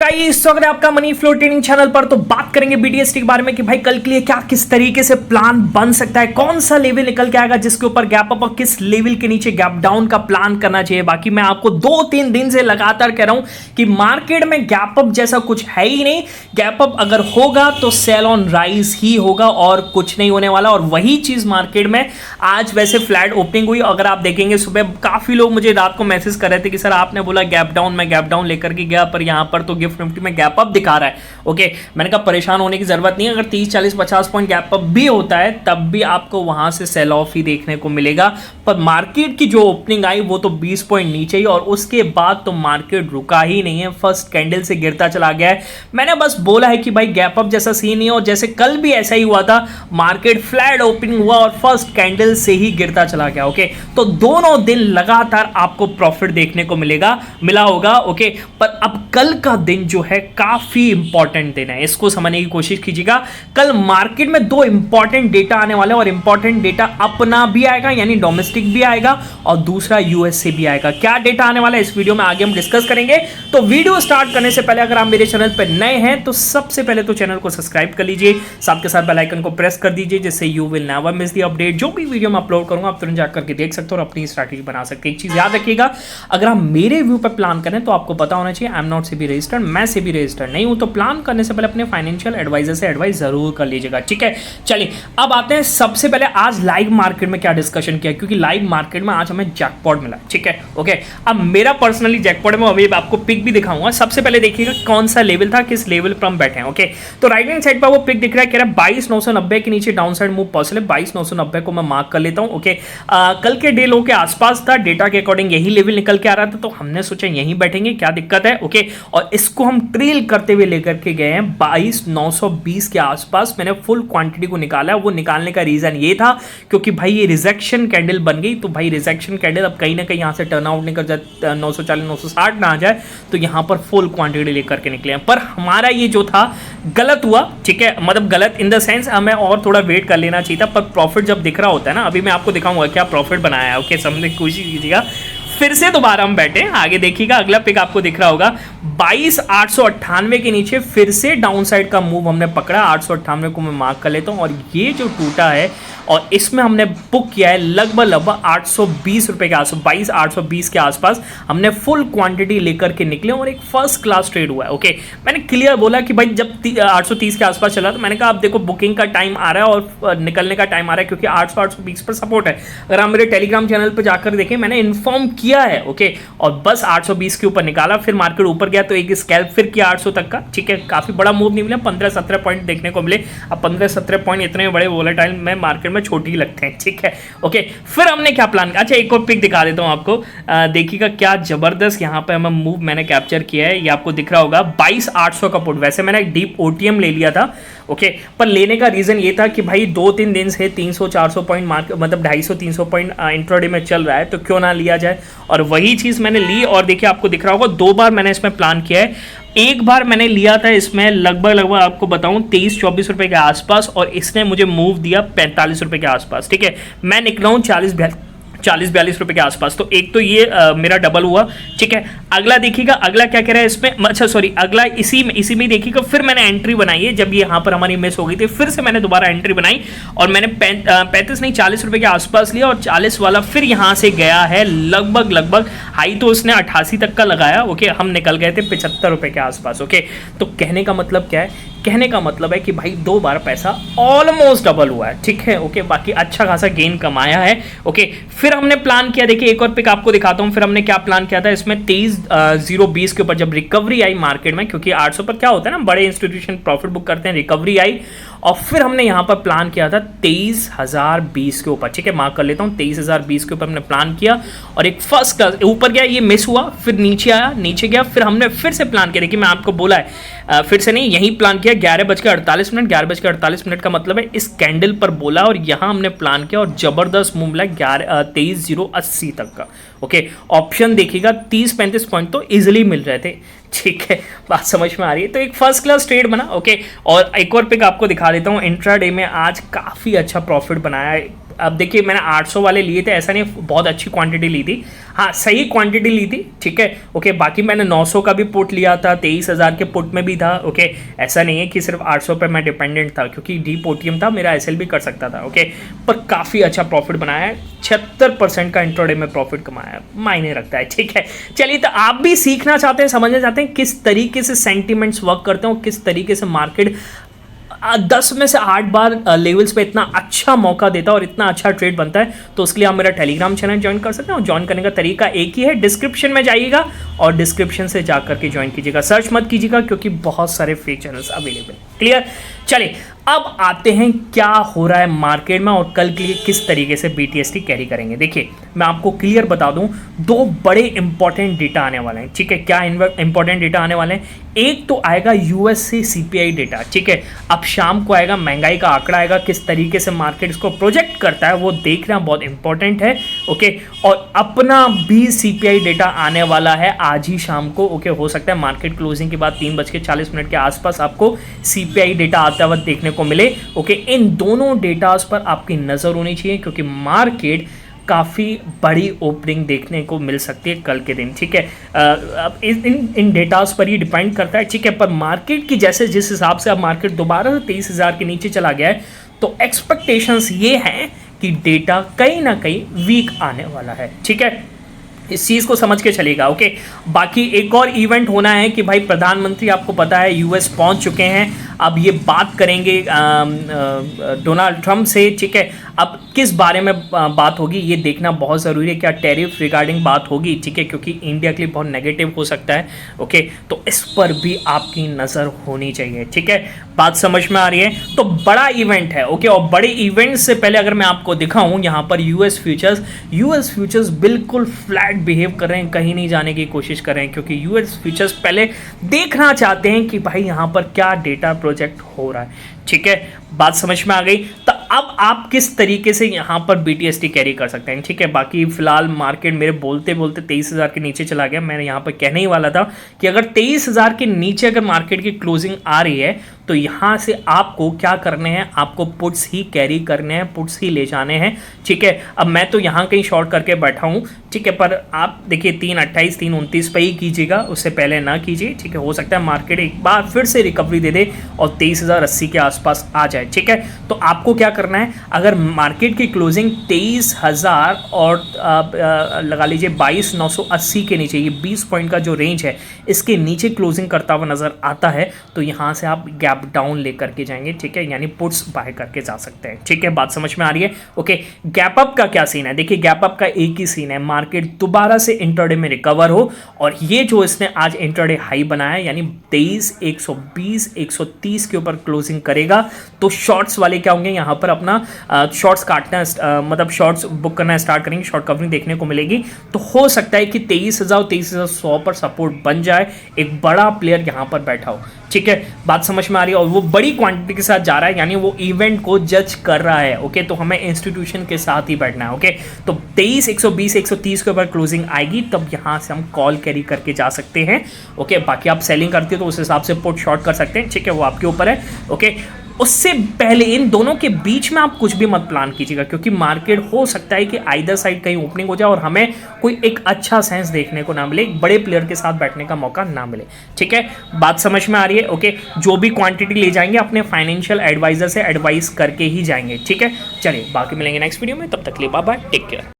Guys स्वागत है आपका मनी फ्लो ट्रेनिंग चैनल पर। तो बात करेंगे बीटीएसटी के बारे में कि भाई कल के लिए क्या किस तरीके से प्लान बन सकता है, कौन सा लेवल निकल के आएगा जिसके ऊपर गैप अप और किस लेवल के नीचे गैप डाउन का प्लान करना चाहिए। बाकी मैं आपको 2-3 दिन से लगातार कह रहा हूं कि मार्केट में गैप अप जैसा कुछ है ही नहीं। गैप अप अगर होगा तो सेल ऑन राइज ही होगा और कुछ नहीं होने वाला। और वही चीज मार्केट में आज वैसे फ्लैट ओपनिंग हुई। अगर आप देखेंगे सुबह काफी लोग मुझे रात को मैसेज कर रहे थे कि सर आपने बोला गैप डाउन, मैं गैप डाउन लेकर के गया पर यहां पर तो गिफ्ट निफ्टी में गैप अप दिखा रहा है। ओके, मैंने कहा परेशान होने की जरूरत नहीं है। अगर 30, 40, 50 पॉइंट गैप अप भी होता है तब भी आपको वहां से सेल ऑफ ही देखने को मिलेगा। पर मार्केट की जो ओपनिंग आई वो तो 20 पॉइंट नीचे ही और उसके बाद तो मार्केट रुका ही नहीं है, फर्स्ट कैंडल से गिरता चला गया है। मैंने बस बोला है कि भाई गैप अप जैसा सीन नहीं है और जैसे कल भी ऐसा ही हुआ था, मार्केट फ्लैट ओपनिंग हुआ और फर्स्ट कैंडल से ही गिरता चला गया। ओके, तो दोनों दिन लगातार आपको प्रॉफिट देखने को मिला होगा। ओके, पर अब कल का दिन जो है काफी इंपॉर्टेंट दिन है, इसको समझने की कोशिश कीजिएगा। कल मार्केट में 2 इंपॉर्टेंट डेटा आने वाले हैं और इंपॉर्टेंट डेटा अपना भी आएगा यानी डोमेस्टिक भी आएगा और दूसरा यूएस से भी आएगा। क्या डेटा आने वाला है इस वीडियो में आगे हम डिस्कस करेंगे। तो वीडियो स्टार्ट करने से पहले अगर आप मेरे चैनल पर नए हैं तो सबसे पहले तो चैनल को सब्सक्राइब कर लीजिए, साथ के साथ बेल आइकन को प्रेस कर दीजिए जिससे you will never miss the update. जो भी वीडियो मैं अपलोड करूंगा आप तुरंत जाकर के देख सकते हो और अपनी स्ट्रैटेजी बना सकते हैं। एक चीज याद रखिएगा, अगर आप मेरे व्यू पर प्लान करें तो आपको पता होना चाहिए I am not SEBI registered, मैं सेबी रजिस्टर्ड नहीं हूं। तो प्लान करने से पहले अपने फाइनेंशियल एडवाइजर से एडवाइस जरूर कर लीजिएगा, ठीक है। चलिए अब आते हैं सबसे पहले आज लाइव मार्केट में क्या डिस्कशन किया, क्योंकि लाइव मार्केट में आज हमें जैकपॉट मिला, ठीक है। ओके, अब मेरा पर्सनली जैकपॉट में अभी आपको पिक भी दिखाऊंगा। सबसे पहले देखिएगा कौन सा लेवल था, किस लेवल पर हम बैठे हैं। ओके, तो राइट हैंड साइड पर वो पिक दिख रहा है, कह रहा है 22,990 के नीचे डाउन साइड मूव पॉसिबल है। 22,990 को मैं मार्क कर लेता हूं। ओके, कल के डे लो के आसपास था, डेटा के अकॉर्डिंग यही लेवल निकल के आ रहा था तो हमने सोचा यहीं बैठेंगे, क्या दिक्कत है। ओके, और इसको हम ट्रेल करते हुए लेकर के गए हैं 22,920 के आसपास। मैंने फुल क्वांटिटी को निकाला। वो निकालने का रीजन ये था क्योंकि भाई ये रिजेक्शन कैंडल बन गई, तो भाई रिजेक्शन कैंडल अब कहीं ना कहीं यहां से टर्न आउट नहीं कर जाए, 940 960 ना आ जाए, तो यहां पर फुल क्वांटिटी लेकर के निकले हैं। पर हमारा ये जो था गलत हुआ, ठीक है। मतलब गलत इन द सेंस हमें और थोड़ा वेट कर लेना चाहिए था। पर प्रॉफिट जब दिख रहा होता है ना, अभी मैं आपको दिखाऊंगा क्या प्रॉफिट बनाया है। ओके, समझने की कोशिश कीजिएगा। फिर से दोबारा हम बैठे, आगे देखिएगा अगला पिक आपको दिख रहा होगा 22,898 के नीचे फिर से डाउन साइड का मूव हमने पकड़ा। 898 को मैं मार्क कर लेता हूं और ये जो टूटा है और इसमें हमने बुक किया है लगभग 820 रुपए के आसपास, 22,820 के आसपास हमने फुल क्वांटिटी लेकर के निकले और एक फर्स्ट क्लास ट्रेड हुआ है। ओके, मैंने क्लियर बोला कि भाई जब 830 के आसपास चला तो मैंने कहा आप देखो बुकिंग का टाइम आ रहा है और निकलने का टाइम आ रहा है क्योंकि 800-820 पर सपोर्ट है। अगर आप मेरे टेलीग्राम चैनल पर जाकर देखें मैंने इन्फॉर्म किया है। ओके, और बस 820 के ऊपर निकाला, फिर मार्केट ऊपर गया तो एक स्कैल्प फिर किया 800 तक का, ठीक है। काफी बड़ा मूव नहीं मिला, 15-17 पॉइंट देखने को मिले। अब 15-17 पॉइंट इतने बड़े वोलेटाइल में मार्केट में छोटी ही लगते हैं, ठीक है। ओके, फिर हमने क्या प्लान किया, अच्छा एक और पिक दिखा देता हूं आपको, देखिएगा क्या जबरदस्त यहाँ पे हमें मूव मैंने कैप्चर किया है। ये आपको दिख रहा होगा 22,800 का पुट। वैसे मैंने एक डीप ओटीएम ले लिया था, ओके, पर लेने का रीजन ये था कि भाई 2-3 दिन से 300-400 पॉइंट मार्केट मतलब 250-300 पॉइंट इंट्राडे में चल रहा है तो क्यों ना लिया जाए। और वही चीज मैंने ली और देखिए आपको दिख रहा होगा 2 बार मैंने इसमें प्लान किया है। एक बार मैंने लिया था इसमें लगभग आपको बताऊं 23-24 रुपए के आसपास और इसने मुझे मूव दिया 45 रुपए के आसपास, ठीक है। मैं निकला हूं 40-42 रुपए के आसपास, तो एक तो ये मेरा डबल हुआ, ठीक है। अगला देखिएगा, अगला क्या कह रहा है इसमें, अच्छा सॉरी, अगला इसी में देखिएगा फिर मैंने एंट्री बनाई है। जब ये यहाँ पर हमारी मिस हो गई थी फिर से मैंने दोबारा एंट्री बनाई और मैंने 35 नहीं 40 रुपए के आसपास लिया और 40 वाला फिर यहाँ से गया है लगभग हाई तो उसने 88 तक का लगाया। ओके, हम निकल गए थे 75 रुपए के आसपास। ओके, तो कहने का मतलब क्या है, कहने का मतलब है कि भाई 2 बार पैसा ऑलमोस्ट डबल हुआ है, ठीक है। ओके, बाकी अच्छा खासा गेन कमाया है। ओके, फिर हमने प्लान किया, देखिए एक और पिक आपको दिखाता हूं। फिर हमने क्या प्लान किया था इसमें 23,020 के ऊपर जब रिकवरी आई मार्केट में, क्योंकि 800 पर क्या होता है ना, बड़े इंस्टीट्यूशन प्रॉफिट बुक करते हैं, रिकवरी आई और फिर हमने यहां पर प्लान किया था 23,020 के ऊपर, ठीक है। मार्क कर लेता हूं 23,020 के ऊपर हमने प्लान किया और एक फर्स्ट क्लास ऊपर गया, ये मिस हुआ, फिर नीचे आया, नीचे गया, फिर हमने फिर से प्लान किया। देखिए मैं आपको बोला है फिर से नहीं, यही प्लान किया 11:48, 11:48 का मतलब है इस कैंडल पर बोला और यहां हमने प्लान किया और जबरदस्त मूव मिला 23,080 तक का। ओके, ऑप्शन देखिएगा 30-35 पॉइंट तो इजिली मिल रहे थे, ठीक है। बात समझ में आ रही है, तो एक फर्स्ट क्लास ट्रेड बना। ओके, और एक और पिक आपको दिखा देता हूं। इंट्राडे में आज काफी अच्छा प्रॉफिट बनाया है अब देखिए मैंने 800 वाले लिए थे, ऐसा नहीं बहुत अच्छी क्वांटिटी ली थी, हाँ सही क्वांटिटी ली थी, ठीक है ओके। बाकी मैंने 900 का भी पुट लिया था, 23,000 के पुट में भी था ओके। ऐसा नहीं है कि सिर्फ 800 पे मैं डिपेंडेंट था, क्योंकि डीप ओटीएम था मेरा, एसएल भी कर सकता था ओके। पर काफ़ी अच्छा प्रॉफिट बनाया है, 76% का इंट्राडे में प्रॉफिट कमाया है, मायने रखता है, ठीक है। चलिए तो आप भी सीखना चाहते हैं, समझना चाहते हैं किस तरीके से सेंटिमेंट्स वर्क करते हैं, किस तरीके से मार्केट 10 में से 8 बार लेवल्स पे इतना अच्छा मौका देता है और इतना अच्छा ट्रेड बनता है, तो उसके लिए आप मेरा टेलीग्राम चैनल ज्वाइन कर सकते हैं। ज्वाइन करने का तरीका एक ही है, डिस्क्रिप्शन में जाइएगा और डिस्क्रिप्शन से जा करके ज्वाइन कीजिएगा, सर्च मत कीजिएगा क्योंकि बहुत सारे फेक चैनल्स अवेलेबल। क्लियर? चलिए अब आते हैं क्या हो रहा है मार्केट में और कल के लिए किस तरीके से BTST कैरी करेंगे। देखिए मैं आपको क्लियर बता दूं, 2 बड़े इंपॉर्टेंट डेटा आने वाले हैं, ठीक है। क्या इंपॉर्टेंट डेटा आने वाले हैं? एक तो आएगा US से CPI डेटा, ठीक है। अब शाम को आएगा, महंगाई का आंकड़ा आएगा, किस तरीके से मार्केट इसको प्रोजेक्ट करता है वो देखना बहुत इंपॉर्टेंट है ओके। और अपना भी CPI डेटा आने वाला है आज ही शाम को ओके। हो सकता है मार्केट क्लोजिंग के बाद 3:40 के आसपास आपको CPI डेटा आता हुआ देखने को मिले ओके। इन दोनों डेटास पर आपकी नज़र होनी चाहिए क्योंकि मार्केट काफ़ी बड़ी ओपनिंग देखने को मिल सकती है कल के दिन, ठीक है। अब इन डेटास पर ही डिपेंड करता है, ठीक है। पर मार्केट की जैसे जिस हिसाब से अब मार्केट दोबारा से 23,000 के नीचे चला गया है, तो एक्सपेक्टेशंस ये हैं कि डेटा कहीं ना कहीं वीक आने वाला है, ठीक है। इस चीज़ को समझ के चलेगा ओके। बाकी एक और इवेंट होना है कि भाई प्रधानमंत्री आपको पता है US पहुंच चुके हैं, अब ये बात करेंगे डोनाल्ड ट्रंप से, ठीक है। अब किस बारे में बात होगी ये देखना बहुत ज़रूरी है, क्या टैरिफ रिगार्डिंग बात होगी, ठीक है, क्योंकि इंडिया के लिए बहुत नेगेटिव हो सकता है ओके। तो इस पर भी आपकी नज़र होनी चाहिए, ठीक है। बात समझ में आ रही है? तो बड़ा इवेंट है ओके। और बड़े इवेंट से पहले अगर मैं आपको दिखाऊं यहाँ पर US फ्यूचर्स बिल्कुल फ्लैट बिहेव कर रहे हैं, कहीं नहीं जाने की कोशिश कर रहे हैं, क्योंकि US फ्यूचर्स पहले देखना चाहते हैं कि भाई यहाँ पर क्या डेटा प्रोजेक्ट हो रहा है, ठीक है। बात समझ में आ गई? तो अब आप किस तरीके से यहाँ पर BTST कैरी कर सकते हैं, ठीक है। बाकी फिलहाल मार्केट मेरे बोलते बोलते 23,000 के नीचे चला गया। मैंने यहाँ पर कहने ही वाला था कि अगर 23,000 के नीचे अगर मार्केट की क्लोजिंग आ रही है तो यहाँ से आपको क्या करने हैं, आपको पुट्स ही कैरी करने हैं, पुट्स ही ले जाने हैं, ठीक है। अब मैं तो यहाँ कहीं शॉर्ट करके बैठा हूँ, ठीक है, पर आप देखिए 3.28 3.29 पे ही कीजिएगा, उससे पहले ना कीजिए, ठीक है। हो सकता है मार्केट एक बार फिर से रिकवरी दे दे और 23,080 के आसपास आ जाए, ठीक है। तो आपको क्या करना है, अगर मार्केट की क्लोजिंग 23,000 और लगा लीजिए 22,980 के नीचे, ये 20 पॉइंट का जो रेंज है इसके नीचे क्लोजिंग करता हुआ नजर आता है, तो यहाँ से आप गैप डाउन लेकर के जाएंगे, ठीक है, यानी पुट्स बाय करके जा सकते हैं, ठीक है। बात समझ में आ रही है? ओके। गैप अप का क्या सीन है? देखिए गैप अप का एक ही सीन है, मार्केट दोबारा से इंट्राडे में रिकवर हो और ये जो इसने आज इंट्राडे हाई बनाया यानी 23,120 130 के ऊपर क्लोजिंग करेगा, तो शॉर्ट्स वाले क्या होंगे, यहाँ पर अपना शॉर्ट्स काटना मतलब शॉर्ट्स बुक करना स्टार्ट करेंगे, शॉर्ट कवरिंग देखने को मिलेगी। तो हो सकता है कि 23,000 23,100 पर सपोर्ट बन जाए, एक बड़ा प्लेयर यहाँ पर बैठा हो, ठीक है। बात समझ में आ रही है? और वो बड़ी क्वांटिटी के साथ जा रहा है, यानी वो इवेंट को जज कर रहा है ओके। तो हमें इंस्टीट्यूशन के साथ ही बैठना है ओके। तो 23,120 130 के ऊपर क्लोजिंग आएगी, तब यहाँ से हम कॉल कैरी करके जा सकते हैं ओके। बाकी आप सेलिंग करते हो तो उस हिसाब से पुट शॉर्ट कर सकते हैं, ठीक है, वो आपके ऊपर है ओके। उससे पहले इन दोनों के बीच में आप कुछ भी मत प्लान कीजिएगा, क्योंकि मार्केट हो सकता है कि आइदर साइड कहीं ओपनिंग हो जाए और हमें कोई एक अच्छा सेंस देखने को ना मिले, एक बड़े प्लेयर के साथ बैठने का मौका ना मिले, ठीक है। बात समझ में आ रही है? ओके। जो भी क्वांटिटी ले जाएंगे अपने फाइनेंशियल एडवाइजर से एडवाइस करके ही जाएंगे, ठीक है। चलिए बाकी मिलेंगे नेक्स्ट वीडियो में, तब तक के लिए बाय बाय, टेक केयर।